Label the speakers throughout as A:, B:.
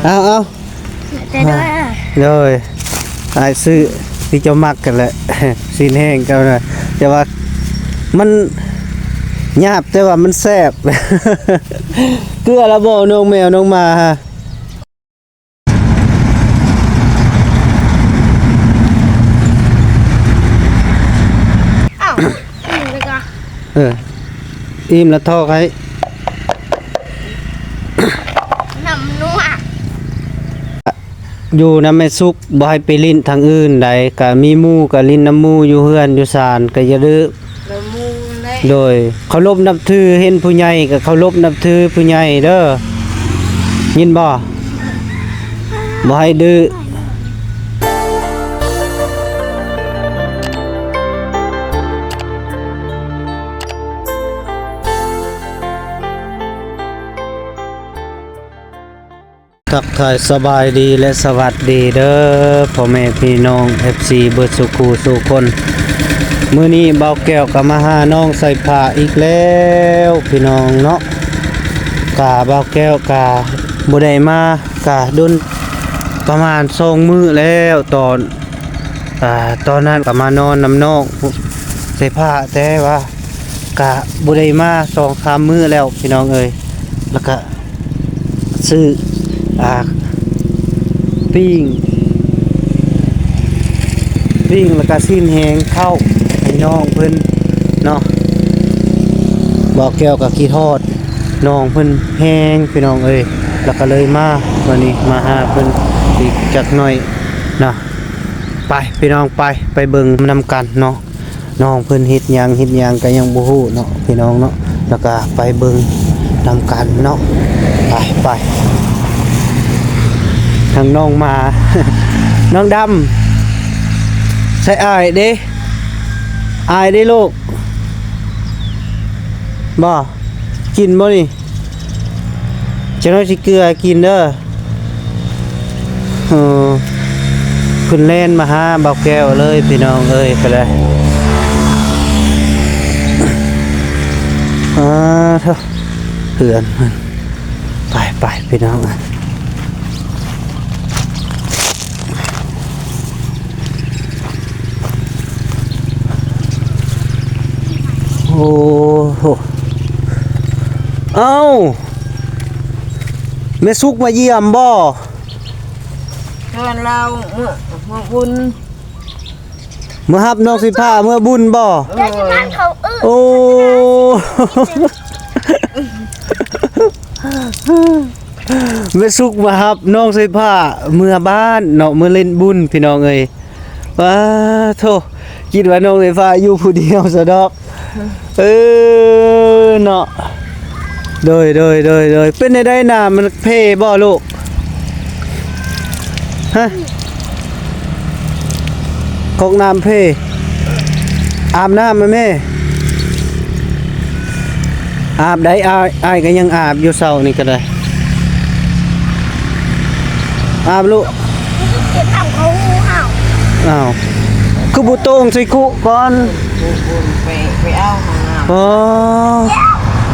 A: เอา
B: แต่ด้วย
A: เลยไอ้ซื้อที่เจ้ามักกันแหละ ซีนแห้งกันนะแต่ว่ามันหยาบแต่ว่ามันแซ่บ เกลือละบ่น้องแมวน้องมาฮะ
B: อ้าวอิ่มเลยกะ
A: อิ่มแล้วทอกให้
B: น้ำนัว
A: อยู่น้ำไม่สุกบ่ให้ไปลิ้นทางอื่นใดก็มีหมู่ก็ลิ้นน้ำหมู่อยู่เฮือนอยู่ศาลก็อย่าดื้อโดยเคารพนับถือเห็นผู้ใหญ่ก็เคารพนับถือผู้ใหญ่เด้อยินบ่ให้ดื้อทักทายสบายดีและสวัสดีเด้อพ่อแม่พี่น้อง FC เบิดสุขูสู่คนมื้อนี้เบาแก้วก็มาหาน้องใส่ผ้าอีกแล้วพี่น้องเนาะกะเบาแก้วกะบ่ได้มากะดุนประมาณ2มื้อแล้วตอนนั้นก็มานอนนำน้องใส่ผ้าแต่ว่ากะบ่ได้มา2-3มื้อแล้วพี่น้องเอ้ยแล้วก็ซื้อปิ้งแล้วก็สิ้นแหงเข้าให้น้องเพิ่นเนาะบอกแก้วกับขี้ทอดน้องเพิ่นแหงพี่น้องเอ้ยแล้วก็เลยมาวันนี้มาหาเพิ่นอีกจักหน่อยเนาะไปพี่น้องไปเบิ่งนำกันเนาะน้องเพิ่นเฮ็ดหยังก็ยังบ่ฮู้เนาะพี่น้องเนาะแล้วก็ไปเบิ่งนำกันเนาะไปทางน้องมา น้องดำใส่อายเด้ลูกบ่กินบ่นี่จะน้อยสิเกลือกินเด้อขึ้นเล่นมาหาเบาแก้วเลยพี่น้องเอ้ยไปเลยเถอะเหือนไปพี่น้องโอ้โหเอ้าแม่สุกมาเยี่ยมบ่
C: เชิญเราเมื่อบุญ
A: เมื่อฮับน้องสิผ้าเมื่อบุญบ่
B: แต่ที่นั่นเขา
A: โอ้แม่สุกมาฮับน้องสิผ้าเมื่อบ้านเนาะเมื่อเล่นบุญพี่น้องเอ้ยว้าโธ่คิดว่าน้องสิผ้าอยู่ผู้เดียวซะดอกเนาะโดยเป็นได้น้ำมันเพบ่ลูกฮะกอกน้ำเพอาบน้ำมั้ยแม่อาบได้อายก็ยังอาบอยู่เช้านี่ก็ได้อาบลูก
B: เก็บทำเขาหูเห่า
A: อ้าวคือบุตงใส่คุก่อน
C: ไปเอา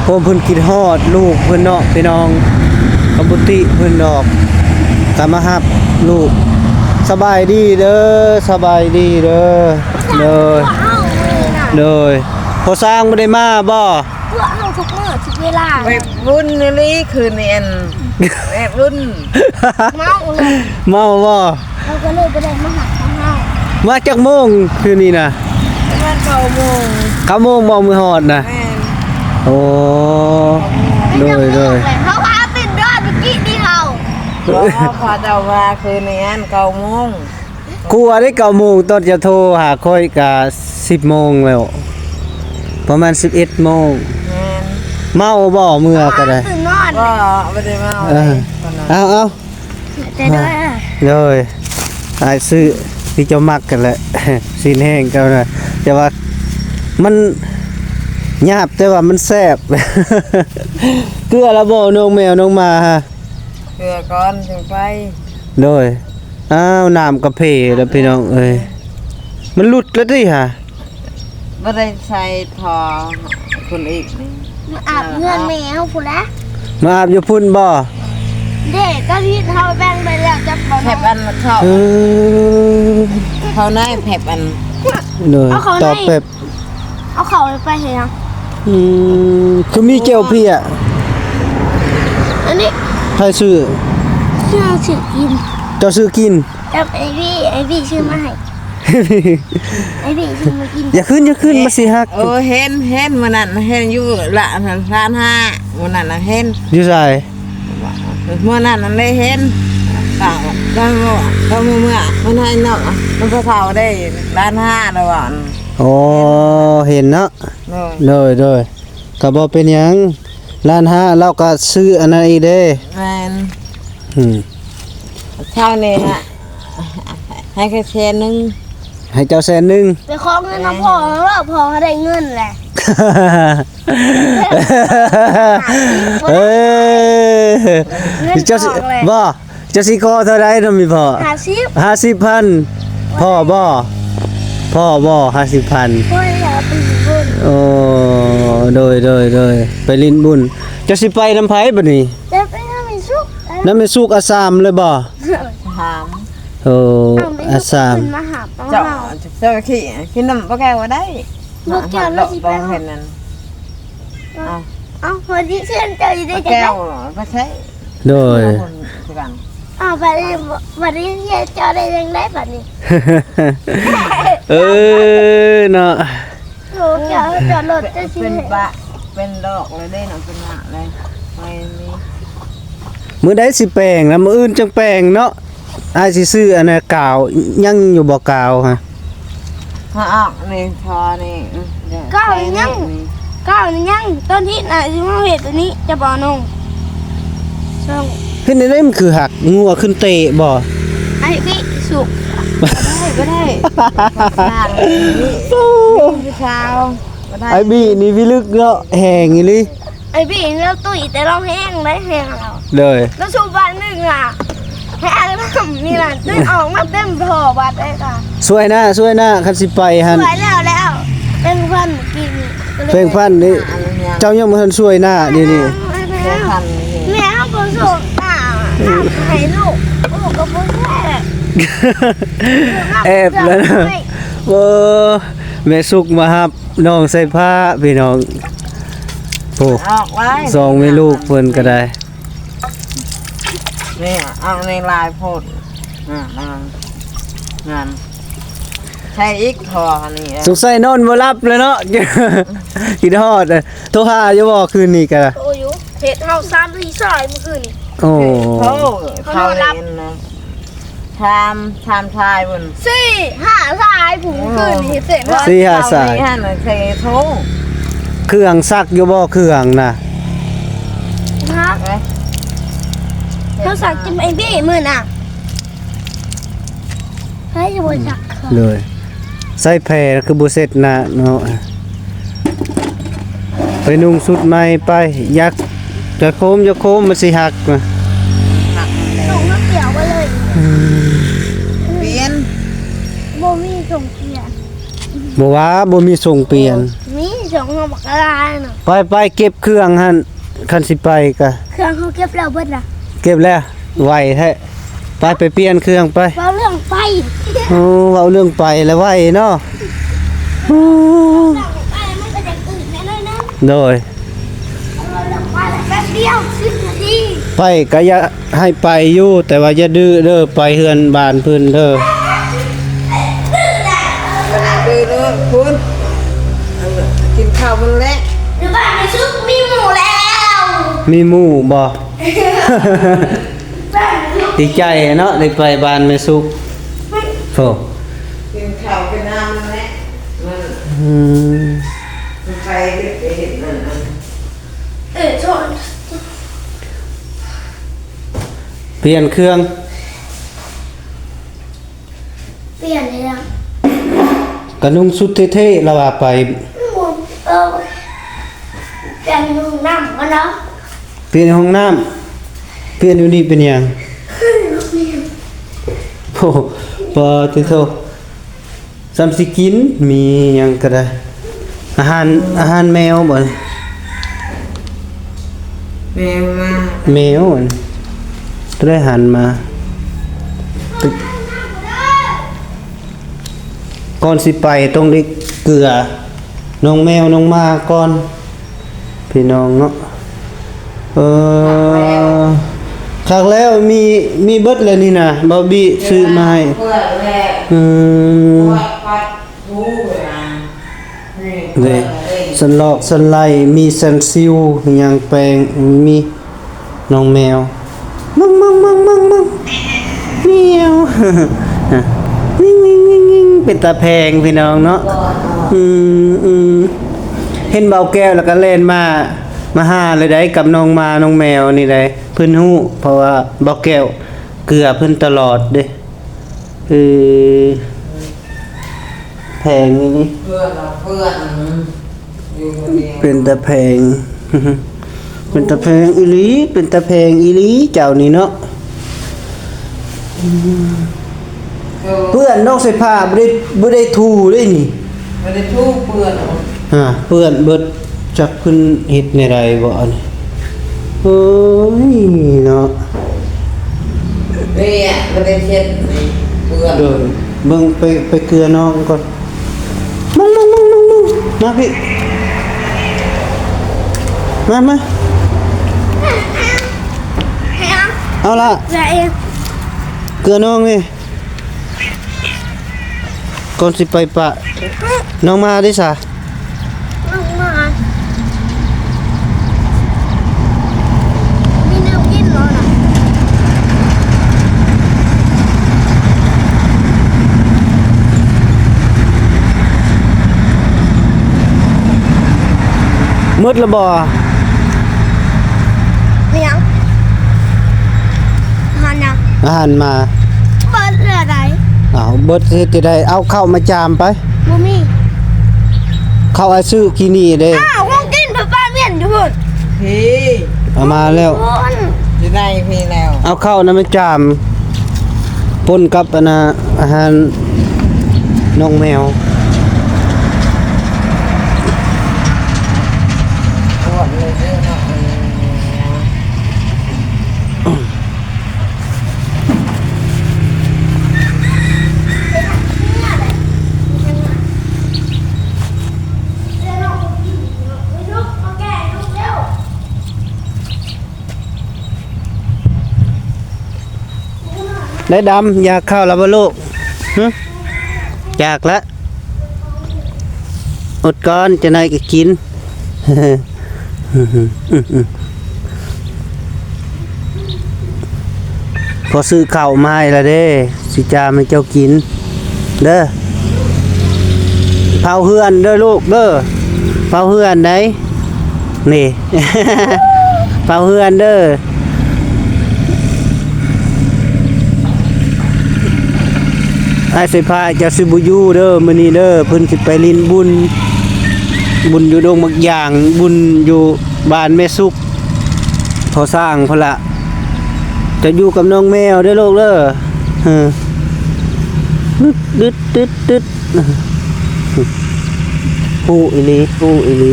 A: ผมเพิ่นคิดฮอดลูกเพิ่นเนาะพี่น้องอบุติเพิ่นดอกตามมาฮับลูกสบายดีเด้อพอสร้างบ่ได้มาบ่
B: เพื่อเอาทุกมื้อทุกเวลา
C: ไปบุญนี่คืนนี้แบบบุญ
B: เมาเลย
A: เมาบ่
B: เราก็เลยไปได้มาหาข้างนอก
A: มาจากโมงคืนนี้น่ะ
C: ประมาณ9 โมง
A: บ่มื้อฮอดน่ะโอ้โดย
B: เขาพาติดยอดเมื่อกี้นี่เขา
C: พอเจ้าว่าคืนนี้9 โมง
A: กลัวได้9 โมงตอนจะโทรหาค่อยก็10 โมงแล้วประมาณ11 โมงเมาบ่เมื่อก็ได้
B: ตื่นนอน
C: ก็ไม่ได้เมา
A: เอา
B: แต่ด้วย
A: เลยไอ้ซื้อที่เจ้ามักกันแหละ ซีนแห้งกันนะแต่ว่ามันหยาบแต่ว่ามันแซ่บ เกลือละบ่น้องแมวน้องมาฮะ
C: เกลือก่อนถึงไป
A: โดยน้ำกาแฟแล้วพี่น้องเอ้ยมันหลุดแล้วดิฮะ
C: ไม่ได้ใส่ทอคนอีกนี่
B: อาบเงื่อนแมวพูดแล้ว
A: มาอาบอยู่พุ่นบ่
B: เด็กก็ที่เท่าแบ่งไปแล้วจะบอก
C: แผบอันเข้า
A: เออ
C: เข้าในแผบอัน
A: เลยตอบแบบ
B: เอาเขาไปเห็นยัง
A: คือมีเจลเพีย
B: อันนี้
A: ใครซื้อ
B: เชื่อถือกิน
A: เจ้าซื้อกิน
B: แต่ไอพี่ชื่อมาให้ไอพี่ชื่อมากิน
A: อย่าขึ้นมาสิฮัก
C: เออเห็นมื้อนั้นเห็นอยู่ละร้าน5มื้อนั้นน่ะเห็น
A: อยู่ไส
C: เมื่อนั้นได้เห็นก็เมื่อมันให้เนาะมันก็เท่าได้ร้าน5แล้วอ่ะ
A: อ๋อเห็นเนาะ
C: เนาะ
A: เลยก็บ่เป็นหยังร้านห้าเราก็ซื้ออันนั้นอีกเด้
C: แม่น
A: อืม
C: เท่านี้ฮะให้แค่แชร์นึง
A: ให้เจ้าแสนหนึง
B: ไปขอเงินน้ำพ่อแล้วพ่อเขาได้เงินแหละ
A: เอ้ย
B: เงิน
A: เจ้าสิ
B: ออกเลย
A: บ่เจ้าสิขอเท่าใดเนาะมีพ่อ
B: 50
A: 50,000พ่อบ่50,000
B: พ่ออยากเป็นบุญ
A: โอ้โดยไปลิ้นบุญเจ้าสิไปนำไผบัดนี้
B: จะไปทำให้สุก
A: นำไปสุกอาสามเลยบ่
C: ถาม
A: โอ้อาสาม
B: มาหาป้า
C: เจ้า
B: เรา
C: เจ้าขี้น้ำปลาแก้วได้
B: ลูกเจ้าเราสิไป
C: เห็นนั่น
B: เอาพอดีเชื่อใจได้
C: ปลา
B: จะ
C: แก้
B: ได้
C: วก็ใช้
A: โดย
B: เอาไปวันนี้เจ้าได้ยังได้แบบนี้
A: เออเนาะ
B: โอ้เจ้าจอดรถจะชิ
C: เป็น
B: ม
C: บะเป็นดอกเลยได้หนังเป็นหะเลยไม่มี
A: มื้อใดสิแปลงแล้วมื้ออื่นจังแปลงเนาะอ้ายสิซื้ออันน่ะกาวยังอยู่บ่กาวฮะ
C: ถ้าออกนี่พอนี่
B: ก้าวยังต้นที่ไหนที่มาเห็ดตัวนี้จะบอกน้องช่อง
A: เฮ็ดได้มันคือหักงัวขึ้นเตะบ่
B: ไอ้พี่สุก
C: ก็ได้นี่พี่ชาวก็ได้
A: ไอ้บี้นี่วิลึกเนาะแหงอีหลี
B: ไอ้พี่แล้วตุ้ยแต่เราแห้งได้แห้งเรา
A: เลย
B: แล้วชูบ้านหนึ่งอ่ะแห้งแล้วนี่แหละตุ้ยออกมาเต็มพอบัดได้ค่ะ
A: สวยหน้าคันสิไปหั่น
B: สวยแล้วเป็นพันกิน
A: เพลงพันนี่เจ้ายังบ่ทันสวยหน้านี่
C: เจ้าพัน
B: แม่เขาก็ส่งให้ลูกก็บ่แช่
A: แอบแล้วนะโอ้แม่สุกมาครับน้องใส่ผ้าพี่น้องโอ้
C: ออกไว้
A: สองแม่ลูกเพิ่นก็ได้
C: นี่เอาในลายโพดงานใช่อีกพอนี่
A: สงสัยนอนบ่หลับเลยเนาะ คิดฮอดโทรหาอยู่บ่คืนนี้ก็
B: โอ้ยเห็ดเฮา3 4 2เมื่อคืน
A: โอ้
C: โอ้เขาเล่นนะทำชายบน
B: 4 5 สายผมคืนนี่เสร็จแล้ว
A: สี่ห้าสาย
C: ฮะน่ะเคยโทร
A: เครื่องซักอยู่บ่เครื่องน่ะ
B: ครับ
C: ไว้
B: เขาสักจิ้มไอ้พี่มื้อน่ะเฮ้ยจะบ่สัก
A: เลยใส่แพรคือบ่เสร็จน่ะเนาะไปนุ่งสุดใหม่ไปยักจะโคมมันสิหักนะ
B: ส่งน้ำเกี่ยวไปเลย
C: เปลี่ยน
B: บ่มีส่งเกียร์
A: บ่ว่าบ่มีส่งเปลี่ยน
B: มีส่งมาบักกะลาน่ะ
A: ไปเก็บเครื่องหั่นคันสิไปก็
B: เครื่องเขาเก็บแล้วเบิดล่ะ
A: เก็บแล้วไวแท้ไปเปลี่ยนเครื่องไป
B: เว้าเรื่องไฟ
A: โอ้เว้าเรื่องไปแล้วไวเนาะโอ้
B: ไปมันก็จะตื่นแน่เลยนะ
A: โดย
B: เราเรื่องไฟแป๊บเดียว10 นาที
A: ไปก็อย่าให้ไปอยู่แต่ว่าอย่าดื้อเด้อไปเฮือนบ้านเพิ่นเด้อ
C: คือเนอะคุณกินข้าวมันแล้ว
B: เดี๋ยวบ้านในซุกมีหมูแล้ว
A: มีหมู่บ่
B: บ้านในซุก
A: ดีใจเนาะได้ไปบ้านแม่สุกโอ้
C: กินข้าวกินน้ำมันแล้วมัน
A: อืม
C: มันไปเห็นนั่นน่ะ
B: ชน
A: เปลี่ยนเครื่อง
B: เปลี่ยนเลยอ่ะ
A: กระนุ่งสุดเท่ๆแล้วว่าไป
B: หมุนเปลี่ยนห้องน้ำกันเนาะ
A: เปลี่ยนห้องน้ำเปลี่ยนอยู่นี่เป็นหยังโอ้ปอติโตซัมสิกินมีหยังก็ได้อาหารแมวบ่
C: แมวมา
A: แมวอัน ได้หันมาก่อนสิไปต้องได้เกลือน้องแมวน้องมาก่อนพี่น้องเนาะครั้งแล้วมีเบิดเลยนี่นะบอบบี้ซื้อมาให้เลยสันหลอกสันไลมีสันซิวอย่างแปลงมีน้องแมวมังเมียวนิ่งเป็นตาแพงพี่น้องเนาะเห็นเบาแก้วแล้วก็เล่นมาหาเลยได้กับน้องมาน้องแมวนี่ได้เพิ่นฮู้เพราะว่าเบาแก้วเกลือเพิ่นตลอดเด้แพงนี่เพื่อนอยู่คนเดียวเป็นตาแพงเป็นตาแพงอีหลีเป็นตาแพงอีหลีเจ้านี่เนาะเพื่อนนอกใส่ผ้าบ่ได้ถูได้นี่บ่ได้ถูเปื้อนเปื้อนเบิดจักเพิ่นเฮ็ดในใดบ่อันนี้โอ้ยเนาะนี่บ่ได้เฮ็ดเปื้อนเด้อเบิ่งไปเกลือน้องก่อนมึงมาพี่มาเอาล่ะเกลือน้องนี่ก่อนสิไปปะน้องมาดิซะ
B: น้องมามีแนวกินเหรอน่ะ
A: มืดละบ่
B: มีหยังอาหาร
A: มา
B: เบิดเหลือใด
A: เบิดเฮ็ดจะได้เอาเข้ามาจามไป
B: บ่มี
A: เข้าอาซื้อกินี่เด้
B: คงกินเพื่อป้าเมียนอยู่พุ่น
C: พี่
A: เอามาแล้ว
C: อยู่ในพี่แล้ว
A: เอาเข้านะมาจามปนกับอาหารน้องแมวได้ดำอยากเข้าแล้วบ่ลูกอยากแล้วอดก่อนจะนายก็กินพอซื้อข้าวมาให้ละเด้สิจามให้เจ้ากินเด้อเผาเฮือนเด้อลูกเด้อเผาเฮือนไหนนี่ เผาเฮือนเด้อไอ้สิพาจะสิบุยูเด้อมื้อนี้เด้อเพิ่นสิไปลินบุญอยู่ดงมักย่างบุญอยู่บ้านแม่สุกพอสร้างพุ่นละจะอยู่กับน้องแมวเด้อลูกเด้อดึดผู้อีหลี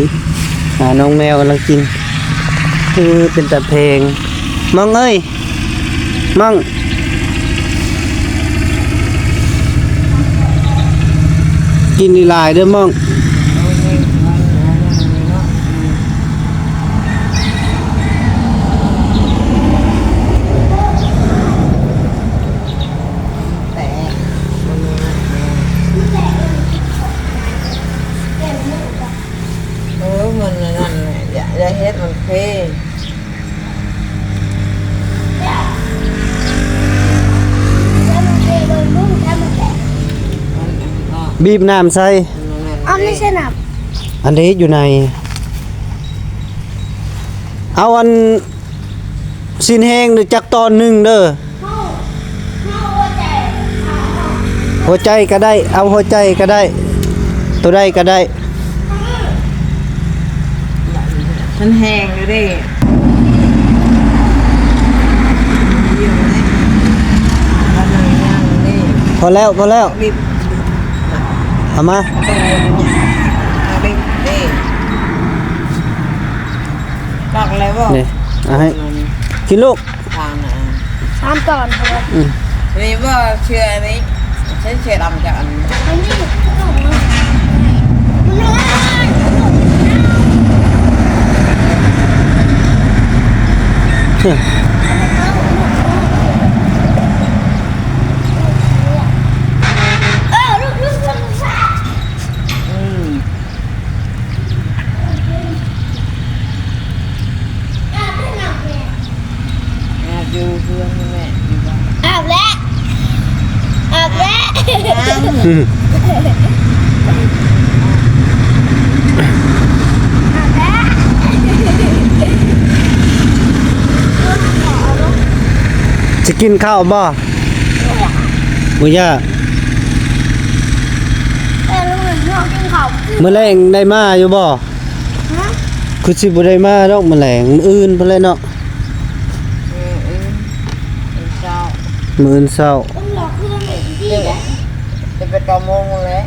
A: น้องแมวกำลังกินเป็นตาเพลงมั่งเอ้ยมั่งกินหลายเด้อมั่ง
C: มันนั่นอย่าเฮ็ดมันเพ่
A: บีบน้ำใส่
B: ไม่ใช่น้
A: ำอันนี้อยู่ในเอาอันสินแห้งจักตอนหนึ่งเด้อหัวใจก็ได้เอาหัวใจก็ได้ตัวได้ก็ได้
C: มันแห้งเลยดิ
A: พอแล้วเอามา
C: บอกเลยว่า
A: นี่ให้กินลูก
B: ตามตอนเขาบอก
C: นี่ว่าเชื่อนี้ใช้เชื่อดำจากอัน
B: อันนี้ขนมลูก
C: อยู่เพื่อนแม่อยู่บ้าน
B: อาบแล้ว
A: จะกินข้าวบ่บ่ยาก
B: ลูกเหมือนน้องกินข้าว
A: มื้อแรงได้มาอยู่บ่
B: ฮะ
A: คือสิบ่ได้มาดอกมื้อแรงมื้ออื่นพุ่นแหละเนาะ
C: เจ้า
A: มื้ออื่นเช้า
B: ต้องหลอกเพื่อนเลยดีแหละ
C: จะเป็นประมงแล้ว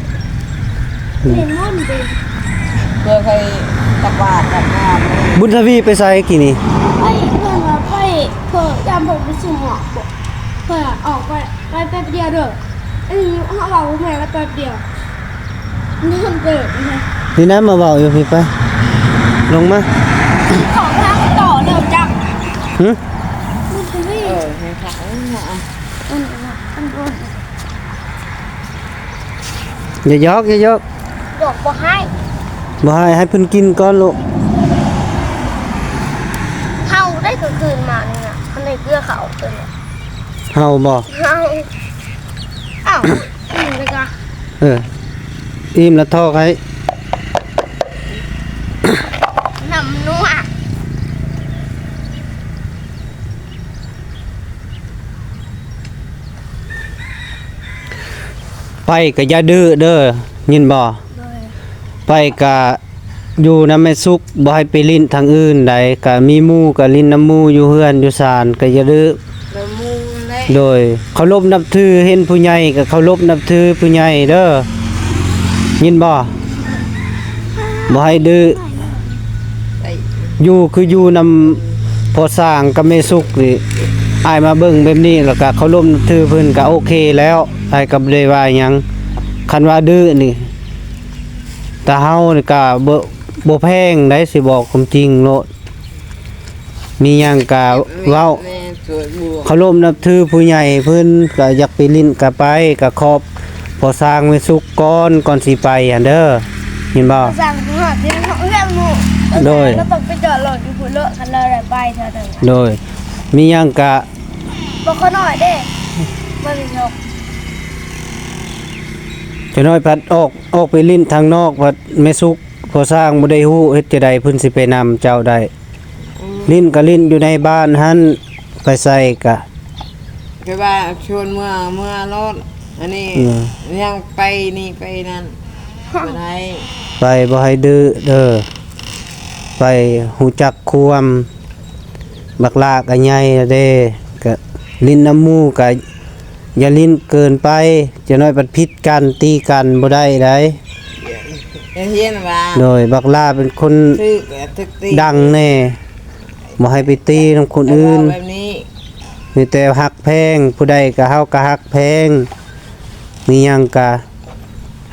B: เป็นม่อนเป็น
C: เพื่อใครตักบาตรตักน้ำ
A: บุญทวีไปไสกี่นี่
B: ไปเพื่อนว่าไปเพื่อยามผมไปสุ่มหมอกบอกเพื่อออกไปแป๊บเดียวเด้ออันนี้เขาบอกว่าแม่ก็แป๊บเดียวนี่มันเกิดนะ
A: นี่นะมาเว้าอยู่พี่ไปลงมา
B: ของทางต่อเร็วจัง
A: หึ
B: มันจะวิ่ง
C: ให้ขังนะ
B: อันโดน
A: อย่ายอกอย่ายอก
B: ดอกบ่ให้
A: บ่ให้เพิ่นกินก่อนลูก
B: เฮาได้กลางคืนมาเนี่ยมันได้เกลือเขาตัวเนี่ย
A: เฮาบ่
B: เฮาอ้าวนี่เลยกะ
A: อิ่มแล้วทอกให้
B: น้ำนัว
A: ไปก็อย่าดื้อเด้อยินบ่
B: เลย
A: ไปก็อยู่นำแม่สุกบ่ให้ไปลิ้นทางอื่นใดก็มีหมู่ก็ลิ้นน้ำหมู่อยู่เฮือนอยู่ศาลก็อย่าดื้อ
C: แล้วมุงเลย
A: โดยเคารพนับถือเห็นผู้ใหญ่ก็เคารพนับถือผู้ใหญ่เด้อยินบ่บ่ให้ดื้อ
C: ไอ้
A: อยู่คืออยู่นำพอสร้างกับแม่สุกนี่อ้ายมาเบิ่งแบบนี้แล้วก็เคารพนับถือเพิ่นก็โอเคแล้วอ้ายก็บ่ได้ว่าหยังคันว่าดื้อนี่แต่เฮานี่ก็บ่แพงได้สิบอกความจริงโลดมีหยังก็เว้า
C: แม่สวยบัว
A: เคารพนับถือผู้ใหญ่เพิ่นก็อยากไปลิ้นก็ไปก็ขอบพอสร้างไว้สุกก่อนสิไปอันเด้อเห็นบ่
B: สั่งหัวที่เขาเรียกหนู
A: โดย
B: แล้วต้องไปจอดรถอยู่พุ่นเลอะคันเลยได้ไปเท่านั้น
A: โดยมีหยังก็
B: บอกเขาหน่อยเด้มันยก
A: จะน้อยพัดออกไปลิ้นทางนอกพัดแม่สุกพอสร้างบ่ได้ฮู้เฮ็ดจะใดเพิ่นสิไปนำเจ้าได้ลิ้นก็ลิ้นอยู่ในบ้านหันไปใส่ก็
C: คือว่าชวนเมื่อรถอันนี้ยังไปนี่ไปนั่นบ่ได้
A: ไปบ่ให้ดื้อเด้อไปฮู้จักความบักลาก็ใหญ่เด้ก็ลิ้นน้ำหมู่ก็อย่าลิ้นเกินไปจะน้อยปัดพิษกันตีกันบ่ได้ได
C: เฮียนว่า
A: โดยบักลาเป็นคน
C: ตึกตึกตี
A: ดังแน่บ่ให้ไปตีนำคนอื่น
C: แบบนี้
A: มีแต่ฮักแพงผู้ใดก็เฮาก็ฮักแพงมีหยังก็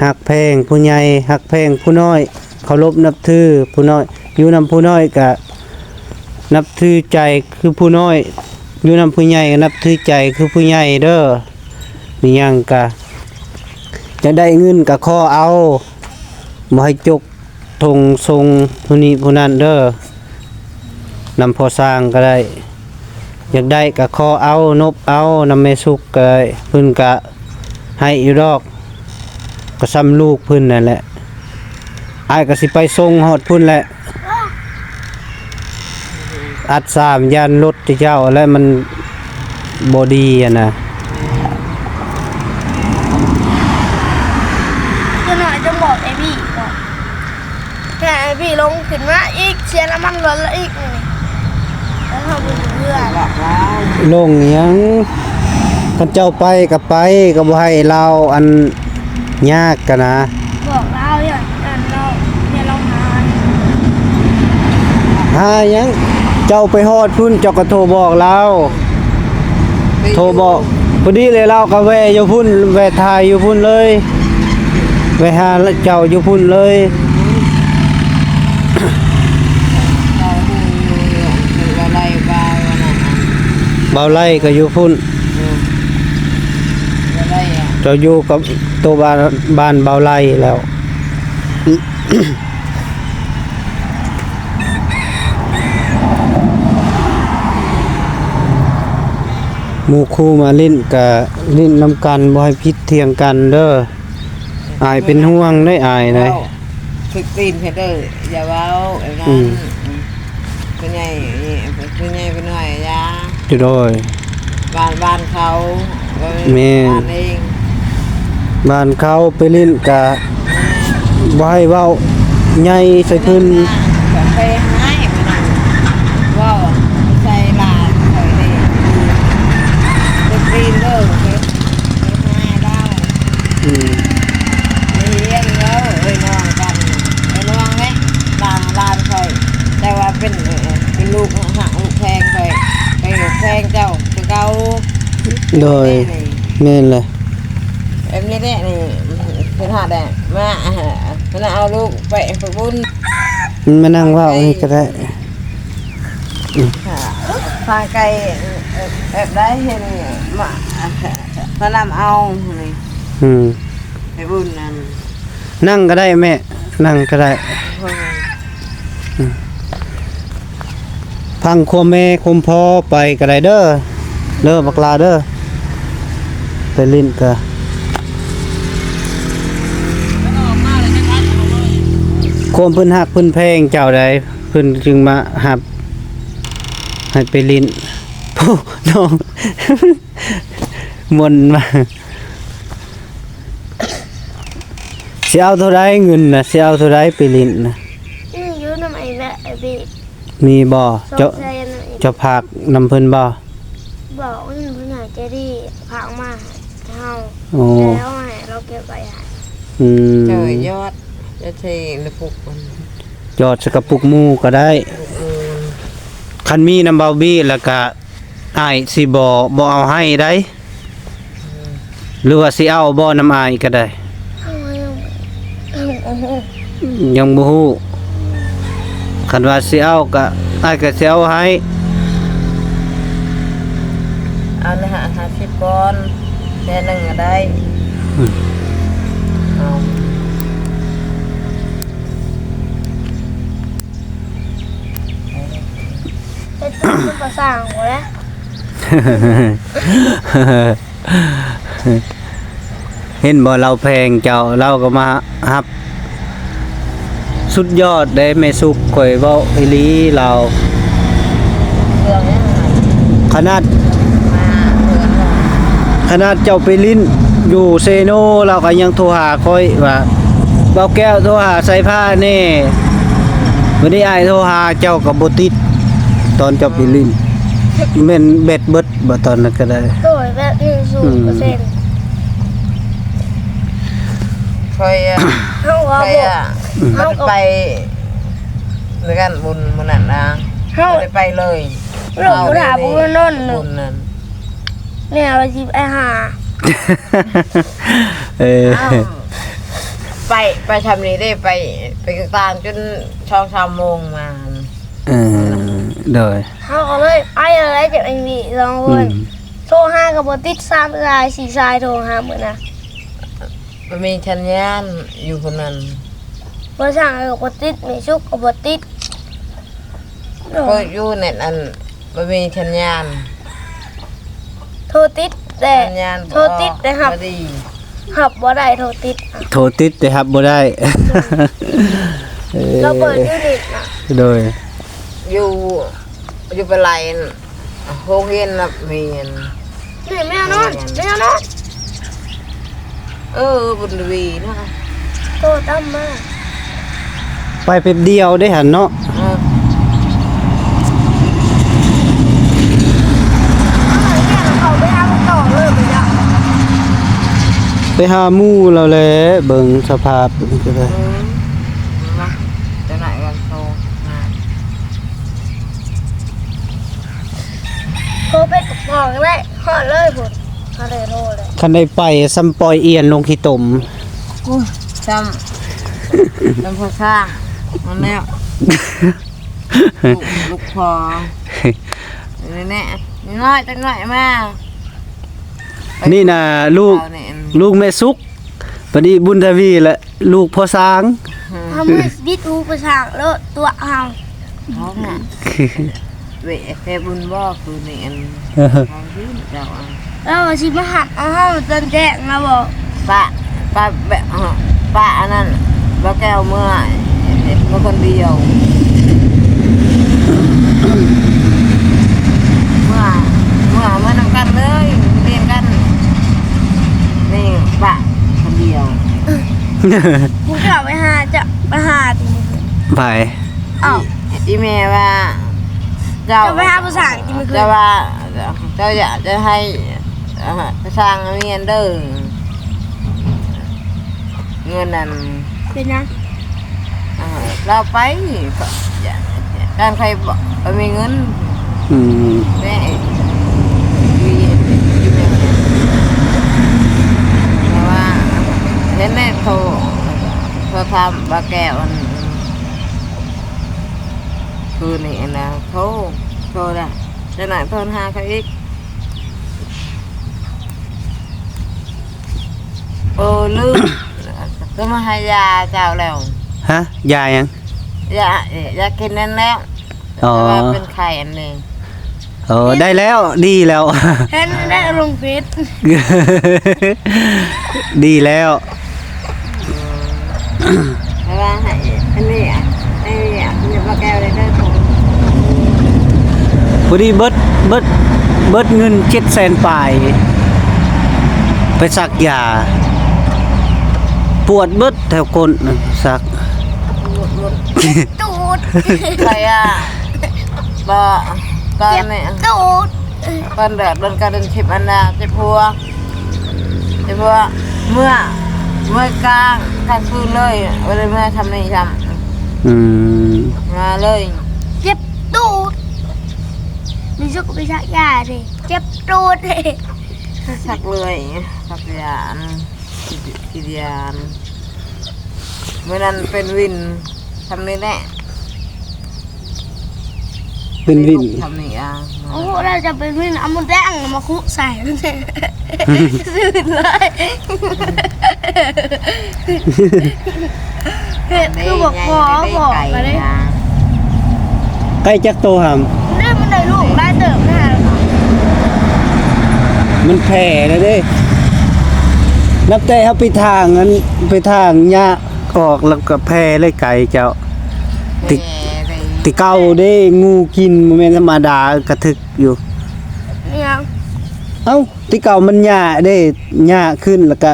A: ฮักแพงผู้ใหญ่ฮักแพงผู้น้อยเคารพนับถือผู้น้อยอยู่นำผู้น้อยก็นับถือใจคือผู้น้อยอยู่นำผู้ใหญ่ก็นับถือใจคือผู้ใหญ่เด้อมีหยังก็จะได้เงินก็ขอเอาบ่ให้จกทงทรงผู้นี้ผู้นั้นเด้อนำพอสร้างก็ได้อยากได้ก็ขอเอานบเอานำแม่สุกก็ได้เพิ่นก็ให้อยู่ดอกก็ซ้ำลูกเพิ่นนั่นแหละอ้ายก็สิไปส่งฮอดพุ่นแหละอัด3ยันรถที่เจ้าแล้วมันบ่ดีอะนะ
B: จะหน่อยจะบอกไอ้พี่ก่อนแต่ไอ้พี่ลงขึ้นมาอีกเสียน้ำมันรถแล้วอีกนี่แล้วเขาไปเพื่อน
C: บอกว่า
A: ลงหยังคันเจ้าไปก็ไปก็บ่ให้เราอันยากกันนะ
B: บอกเราอย่างนั้นเราเนี่ยเราหา
A: หาหยังเจ้าไปฮอดพุ่นเจ้าก็โทรบอกเรา โทรบอกพอดีเลยเราก็แวะอยู่พุ่นแวะถ่ายอยู่พุ่นเลยแวะหาเจ้าอยู่พุ่นเลย
C: เราดูคืออะไรบ้างวันนั้น
A: เบาไล่ก็อยู่พุ่น
C: อะไรอ่ะ
A: เจ้าอยู่กับตัวบ้านเบาไล่แล้ว หมู่คู่มาลิ้นกับลิ้นนำกันบ่ให้พิษเทียงกันเด้ออายเป็นห่วงได้อายเลย
C: ฝึกตีนเพเดอร์อย่าเว้าไอ้นั่
A: อื
C: น
A: ม
C: เป็นไงเป็นไงเป็นหน่อยยา
A: จุดโดย
C: บ้านเขา
A: แม่
C: บ้านเอง
A: บ้านเขาไปลิ้นกะบ่ให้เว้าใหญ่ใส่เพิ่น
C: ไปให้มันนั่นว่าใส่ลาใส่นี่ฝึกตีนเด้อไปให้ได้
A: อืม
C: เลี้ยงแล้วเอ้ยน้องกันไอ้น้องไหมลานคอยแต่ว่าเป็นลูกหักลูกแพงคอยไปแพงเจ้าไปเกา
A: โดยแม่นเลย
C: เอ็มนี่แหละนี่เป็นหาดแดงมามันเอาลูกไปบุญ
A: มันมานั่งเว้านี่ก็ได้
C: ทางไกลแบบได้เห็นมาพนำเอานี่
A: อืม
C: ไปบุญนั่น
A: นั่งก็ได้แม่ นั่งก็ได้ พังควแม่คุมพ่อไปก็ได้เด้อเด้อบักลาเด้อไปลิ้นกะควมเพิ่นฮักเพิ่นแพงเจ้าใดเพิ่นจึงมาหับให้ไปลิ้น ผู้น้อง มนต์มาสิเอาเท่าไรเงินน่ะสิเอาเท่าไรไปลิ้นน่ะ
B: นี่อยู่นำไอ้แม่ไอ้บี
A: มีบ่
B: ส
A: เจ้าง
B: ใจนะไอ้
A: เจ้าภาคนำเพิ่นบ่
B: บอกว่าเพิ่นหาใจดีพากมาให้เฮา
A: โอ้
B: แล้วให้เราเก็บไว้ให้
A: อืม
C: เจอยอดจะเทในปุกมัน
A: ยอดสกระปุกหมูก็ได้ คันมีน้ำเบาบี้แล้วก็อ้ายสิบ่เอาให้ได้ หรือว่าสิเอาบ่น้ำอ้ายก็ได้
B: เฮายังโอ้โห
A: ยังบ่ฮู้คันว่าสิเอาก็อ้ายก็สิเอาให้
C: เอาใน50ก้อนแค่หนึ่งก็ได้เอา
B: เป็นตัวภาษาของแล้ว
A: เห็นบ่เราแพงเจ้าเราก็มาฮับ สุดยอดได้แม่สุกข่อยเว้าอีหลีเรา
C: เรื่องนี้
A: ขนาด
C: มาเพื่อนเรา
A: ขนาดเจ้าไปลิ้นอยู่เซโนเราก็ยังโทรหาค่อยว่าเบาแก้วโทรหาใส่ผ้าแน่วันนี้อ้ายโทรหาเจ้าก็บ่ติดตอนเจ้าไปลิ้นแม่นเบ็ดเบิดบ่ตอนนั้นก็ได้
B: โดยแบบ1%
C: คอย
B: เฮาว่า
C: คอย
B: บ่เฮาก็
C: ไปด้วยกันบุญมันนั่นนะ
B: เฮา
C: ไม่ได้ไปเลย
B: เราบ่ถามบ่นอนนึ
C: บุญนั่น
B: เนี่ยเราสิไปหา
A: เออ
C: อ้าวไปทำนี้ได้ไปกลางจน2-3 โมงมา
A: เออโดย
B: เฮาก็เลยไปอะไรจากไอ้นี่ลองค
A: อื
B: น
A: ม
B: โทรหาก็บ่ติด3สาย4สายโทรหามื้อน่ะ
C: มันมีชัญญาณอยู่คนนั้น
B: บ่สั่งก็บ่ติดไม่สุกก็บ่ติด
C: ก็อยู่เน็ตอันมันมีชัญญาณ
B: โทรติดแต่
C: ชัญญาณ
B: โทรติดแต่หับ
C: บ่ดี
B: หับบ่ได้โทรติด
A: โทรติดแต่รับบ่ได้ เออ
B: เราเปิดยูนิตน่ะ
A: โดย
C: อยู่เป็นไรโรงเรียนน่ะมีอัน
B: นี่แม่นอนแม่นอน
C: บุญวีเนาะ
B: โทรตามมา
A: ไปแป๊บเดียวได้หั่นเนาะ
C: เออ
B: เขาไปหาต่อเลยไปจ้ะ
A: ไปหาหมู่เราแหละเบิ่งสภาพก็ได้
C: มาจะไหนกันโทรมา
B: โทรไปกับพ่อก็ได้ หอดเลยพุ่นหอดเลยโทษเลย
A: คันได้ไปซ้ำปล่อยเอียนลงขี้ตม
C: กูจำพอสร้างมันแล้วลูกพอนี่แน่นี่น้อยจังหน่อยมา
A: นี่น่ะลูกแม่ซุกปนี้บุญทวีและลูกพ่อสร้าง
B: ทำให้บิดหูประชางแล้วตัวเฮา
C: ท้องอ่ะเวะแค่บุญบ่คือนี่อันทางที่เจ้า
B: แล้วชิมาหักเอาเฮาจนแจ้งนะบอก
C: ป้าแบบป้าอันนั้นป้าแก้วเมื่อคนเดียวเมื่อนำกันเลยเรียนกันนี่ป้าคนเดียว
B: กูจะไปหาตีมือ
A: ไป
B: อ้าว
C: อีเมลว่าเจ้า
B: จะไปหาภาษาอังกฤษมือคืน
C: จะว่าเจ้าอยากจะให้ไปสร้างเมียนเด้อเงินนั้น
B: เป็นยัง
C: เราไปการใครบอกไปมีเงิน
A: อืม
C: แม่เพราะว่าเห็นแม่โทรทำบาแก้วคือนี่นะโทรละจะหน่อยเพิ่นหาเขาอีกโอ้ลืมก็มาให้ยาเจ้าแล้ว
A: ฮะยายัง
C: ยากินนั่นแล้ว
A: อ๋อ
C: แต่ว่าเป็นไข่อันหนึ่ง
A: โอ้ได้แล้วดีแล้ว
B: เห็นได้ลงเฟซ
A: ดีแล้ว
C: แต่ว่าให้อันนี้มีปลาแก้วเลยได้ถุง
A: พอดีเบิดเงิน700,000ปลายไปสักยาปวดเบิดแถวก้นน่ะสัก
B: ตูด
C: ใครอ่ะบ่ตอน
B: เจ็บ
C: นี้
B: ตูด
C: ตอนเดือดโดนการเดินชิบอันน่ะเจ็บพัวเมื่อกลางคืนเลยเวลาเมื่อทำนี่ท
A: อืม
C: ำมาเลย
B: เจ็บตูดนี่จะไปชักยาดิเจ็บตูดเลย
C: สักเลยสักยานกินยานเมื่อนั้นเป็นวินทำนี่แหละ
A: เป็นวิน
C: ทำนี่อ่ะ
B: โอ้โหเราจะเป็นวิ่งเอามันแดงมาคุใส่นั่นเองสื่นเลยเห็ดคือบอกพอบอกมาเลย
A: ใกล้จักโตหาม
B: นี่มันได้ลูกได้เติมแน่
A: มันแผ่เลยเด้นับแต่เฮาไปทางนั้นไปทางหญ้าออกแล้วก็แผ่เลยไก่เจ้า ติเก่าเด้งูกินบ่แม่นธรรมดากระทึกอยู่
B: เนี่ย
A: เอ้าติเก่ามันหญ้าเด้หญ้าขึ้นแล้วก็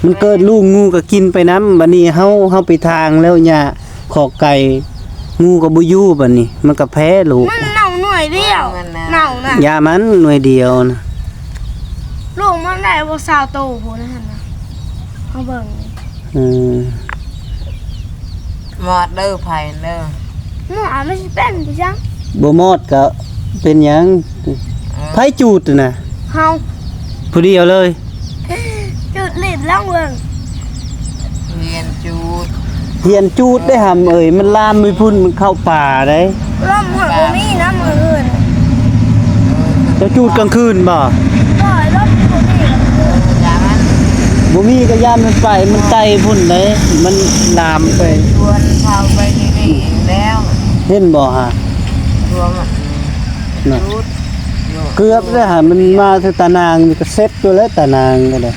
A: มันเกิดลูกงูก็กินไปน้ำบัดนี้เฮาไปทางแล้วหญ้าขอกไก่งูก็บ่อยู่บัดนี้ มันก็แพ้ลูก
B: มันเน่าหน่วยเดียวเน่าน่ะ
A: ยามันหน่วยเดียวนะ
B: ลูกมันได้บ่ซาวโตโหนะหั่นน่ะเฮาเบิ่ง
A: อืม
C: หมอดเด้อไผ่เด้อ
B: หนูอ่านไม่ใช่เป็นพี่จัง
A: บ่มอดก็เป็นหยังไผจูดน่ะ
B: เฮา
A: ผู้เดียวเลย
B: จุดลิ้นล่องเบิ่ง
C: เรียนจูด
A: เฮียนจูดได้หำเอ้ยมันลามไปพุ่นมันเข้าป่าได้
B: ล่มหัวบ่มีนะมื้ออื่น
A: จะจูดกลางคืนบ่
B: บ่ล่มบ่มี
C: อย่างนั้น
A: บ่มีก็ย่านมันไปมันไกลพุ่นเลยมันลามไป
C: ชวนชาวไปนี่แล้ว
A: เห็นบ่ฮะ
C: ชวนมันจูด
A: เกือบแล้วฮะมันมาถึงตานางนี่ก็เซ็ตตัวแล้วตานางก็ได้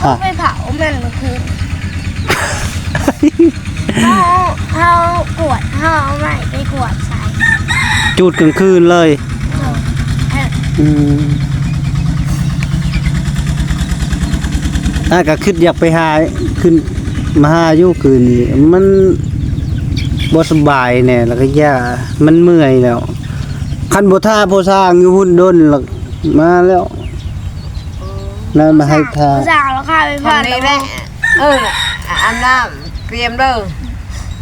B: เอาไปเผาแม่นเมื่อคืนเฮากวดเฮาเอาไม้ไปกวดใส่
A: จูดกลางคืนเลย
B: เออ
A: อืมก็คิดอยากไปหาขึ้นมาหาอยู่คืนนี้มันบ่สบายแน่แล้วก็ย่ามันเมื่อยแล้วคันบ่ท่าบ่สร้างอยู่หุ่นดนหรอกมาแล้วนั่นมาให้ทาง
B: สั่งแล้วค่ะไปผ่าน
C: ทำนี่แหละอันน้ำเตรียมเด้อ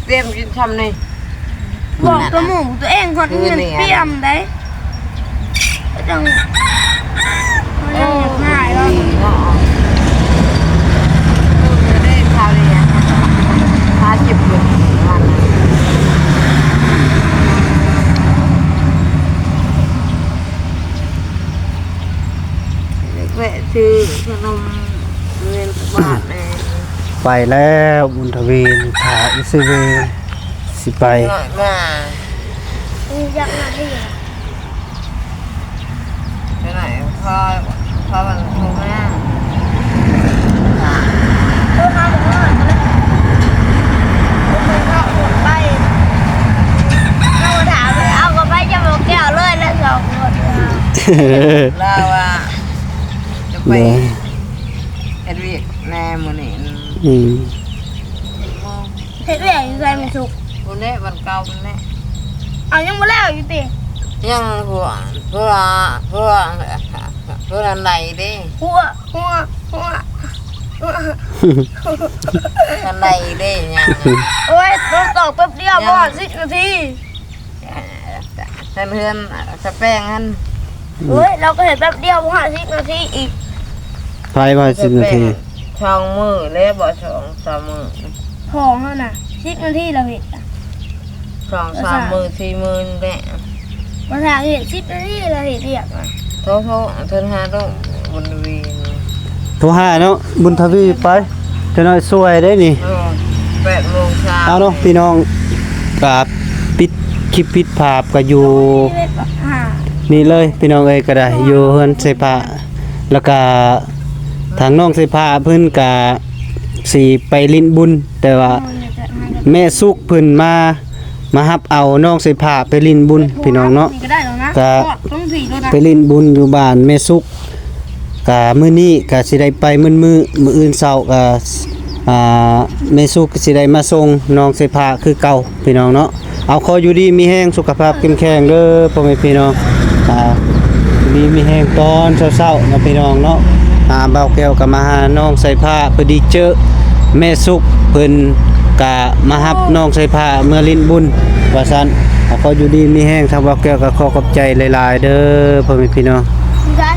C: เตรียมกินทำนี่
B: บอกตัวหมูตัวเองคนอื่นเปรี้ยมได้ต้อง
C: แวะซื้อขนมเงินบาทเลย
A: ไปแล้วบุญทวีนถาอิสเวสิไป
C: หน่อยมา
B: อยากมาที่ไหน
C: ไปไหนพ่อมันโทรมา
B: โทรมาบอกว่าไปเราถามเลยเอาก็ไปจะบอกแก้วเลยแล้วสองคน
C: เล่าว่าจะไป
A: เด้อ
C: เอ็ดวิกแน่มือนี่
A: อืม
B: เฮ็ดเรื่องอยู่ใจมันสุก
C: คนนี้วันเก่าคนนี้
B: เอายังบ่แล้วอยู่ติ
C: ยังหัวอะไรดิ
B: หัว
C: อะไรดิยัง
B: โอ้ยต้องตอกแป๊บเดียวบ่10 นาที
C: เพื่อนสแป้งฮัน
B: เฮ้ยเราก็เห็นแป๊บเดียวบ่10 นาทีอีก
A: ไปมา10 นาที
C: ช่องมือเลยบ่ช่องสามมือ
B: ของเฮาน่ะ10 นาทีเราเห็น
C: ช่องสามมือสี่มือแหละ
B: บ่ทางเห็น10 นาทีเราเห็นเรียกอ่ะ
C: โทษเทินหาต้องบนวี
A: โทรหาเนาะบุญทวีไปจะน้อยสวยได้นี่
C: 8 โมงเช้า
A: เอาเนาะพี่น้องกับปิดคลิปปิดภาพก็อยู่
B: ที่เล็กแบบหา
A: นี่เลยพี่น้องเอ้ยก็ได้อยู่เฮือนใส่ผ้าแล้วก็ทางน้องใส่ผ้าเพิ่นก็สิไปลิ้นบุญ แต่ว่าแม่สุกเพิ่นมารับเอาน้องใส่ผ้าไปลิ้นบุญพี่น้องเนาะ
B: ก็ได้แล้วนะ
A: ก็
B: ต้องสีแล้วนะ
A: ไปลิ้นบุญอยู่บ้านแม่สุกก็มื้อนี้ก็สิได้ไปมื้ออื่นเช้าก็แม่สุกก็สิได้มาส่งน้องใส่ผ้าคือเก่าพี่น้องเนาะเอาขออยู่ดีมีแห้งสุขภาพเข้มแข็งเด้อพ่อแม่พี่น้องมีแห้งตอนเช้าๆนะพี่น้องเนาะเบาแก้วก็มาหาน้องใส่ผ้าพอดีเจอแม่สุกเพิ่นก็มารับน้องใส่ผ้าเมื่อลิ้นบุญว่าซั่นขออยู่ดีมีแห้งทางเบาแก้วก็ขอขอบใจหลายๆเด้อพ่อแม่พี่น้อง
B: ใช่